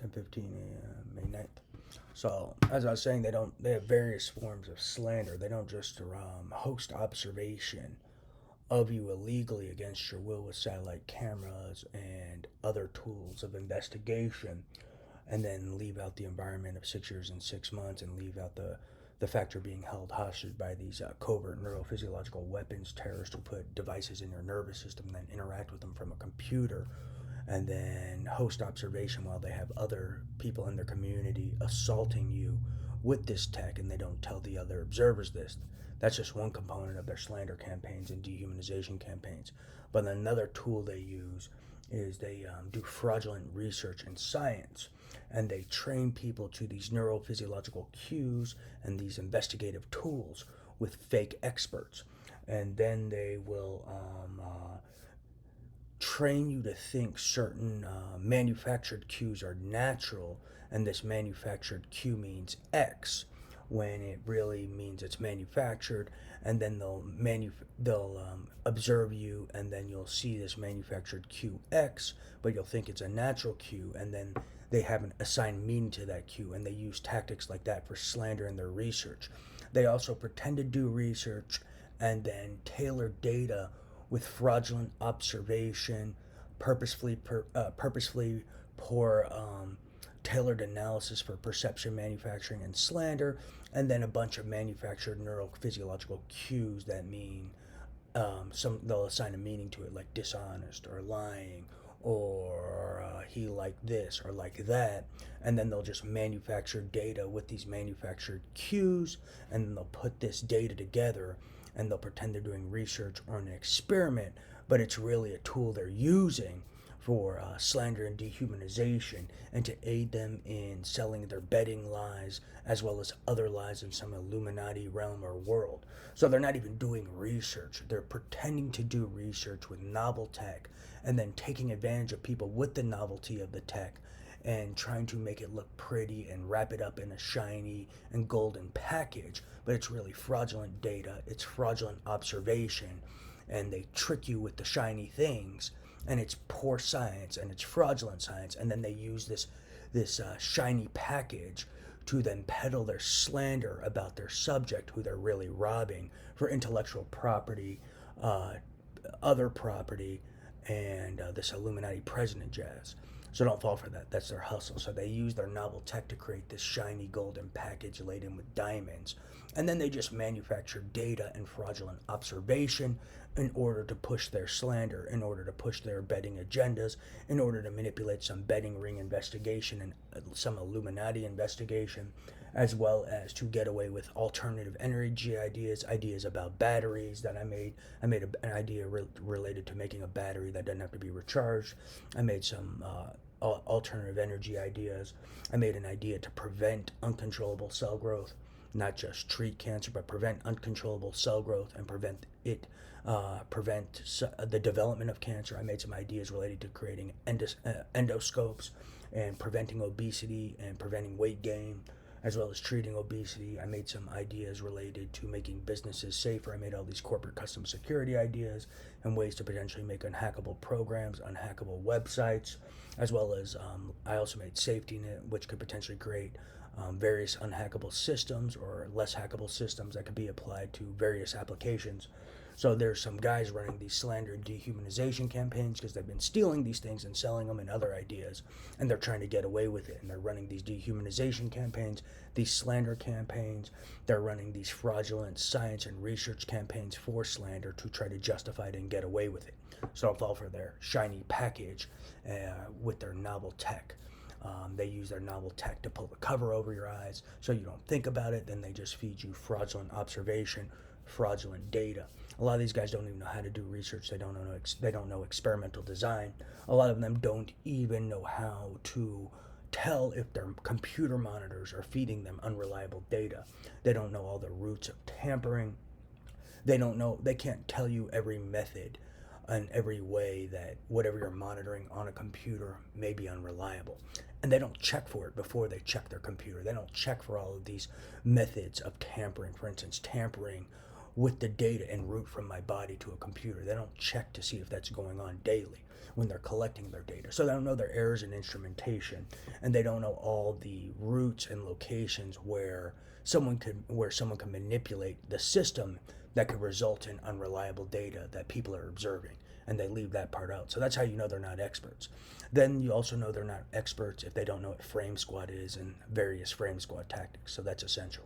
10:15 a.m. May 9th. So, as I was saying, they have various forms of slander. They don't just host observation of you illegally against your will with satellite cameras and other tools of investigation, and then leave out the environment of 6 years and 6 months, and leave out the fact you're being held hostage by these covert neurophysiological weapons terrorists who put devices in your nervous system and then interact with them from a computer, and then host observation while they have other people in their community assaulting you with this tech, and they don't tell the other observers this. That's just one component of their slander campaigns and dehumanization campaigns. But another tool they use is they do fraudulent research in science, and they train people to these neurophysiological cues and these investigative tools with fake experts. And then they will train you to think certain manufactured cues are natural, and this manufactured cue means X when it really means it's manufactured. And then they'll observe you, and then you'll see this manufactured cue X, but you'll think it's a natural cue, and then they haven't assigned meaning to that cue, and they use tactics like that for slander in their research. They also pretend to do research and then tailor data with fraudulent observation, purposefully poor tailored analysis for perception manufacturing and slander, and then a bunch of manufactured neurophysiological cues that mean they'll assign a meaning to it, like dishonest or lying, or he like this or like that, and then they'll just manufacture data with these manufactured cues, and then they'll put this data together, and they'll pretend they're doing research or an experiment, but it's really a tool they're using for slander and dehumanization, and to aid them in selling their betting lies as well as other lies in some Illuminati realm or world. So they're not even doing research. They're pretending to do research with novel tech, and then taking advantage of people with the novelty of the tech and trying to make it look pretty and wrap it up in a shiny and golden package. But it's really fraudulent data, it's fraudulent observation, and they trick you with the shiny things, and it's poor science and it's fraudulent science, and then they use this shiny package to then peddle their slander about their subject, who they're really robbing for intellectual property, other property, and this Illuminati president jazz. So don't fall for that. That's their hustle. So they use their novel tech to create this shiny golden package laden with diamonds. And then they just manufacture data and fraudulent observation in order to push their slander, in order to push their betting agendas, in order to manipulate some betting ring investigation and some Illuminati investigation, as well as to get away with alternative energy ideas about batteries that I made. I made an idea related to making a battery that doesn't have to be recharged. I made some alternative energy ideas. I made an idea to prevent uncontrollable cell growth, not just treat cancer, but prevent uncontrollable cell growth and prevent the development of cancer. I made some ideas related to creating endoscopes and preventing obesity and preventing weight gain, as well as treating obesity. I made some ideas related to making businesses safer. I made all these corporate custom security ideas and ways to potentially make unhackable programs, unhackable websites, as well as I also made safety net, which could potentially create various unhackable systems or less hackable systems that could be applied to various applications. So there's some guys running these slander and dehumanization campaigns because they've been stealing these things and selling them and other ideas, and they're trying to get away with it. And they're running these dehumanization campaigns, these slander campaigns. They're running these fraudulent science and research campaigns for slander to try to justify it and get away with it. So don't fall for their shiny package with their novel tech. They use their novel tech to pull the cover over your eyes so you don't think about it. Then they just feed you fraudulent observation, fraudulent data. A lot of these guys don't even know how to do research. They don't know experimental design. A lot of them don't even know how to tell if their computer monitors are feeding them unreliable data. They don't know all the roots of tampering. They can't tell you every method and every way that whatever you're monitoring on a computer may be unreliable. And they don't check for it before they check their computer. They don't check for all of these methods of tampering. For instance, tampering with the data en route from my body to a computer. They don't check to see if that's going on daily when they're collecting their data. So they don't know their errors in instrumentation, and they don't know all the routes and locations where someone can manipulate the system that could result in unreliable data that people are observing, and they leave that part out. So that's how you know they're not experts. Then you also know they're not experts if they don't know what frame squat is and various frame squat tactics. So that's essential.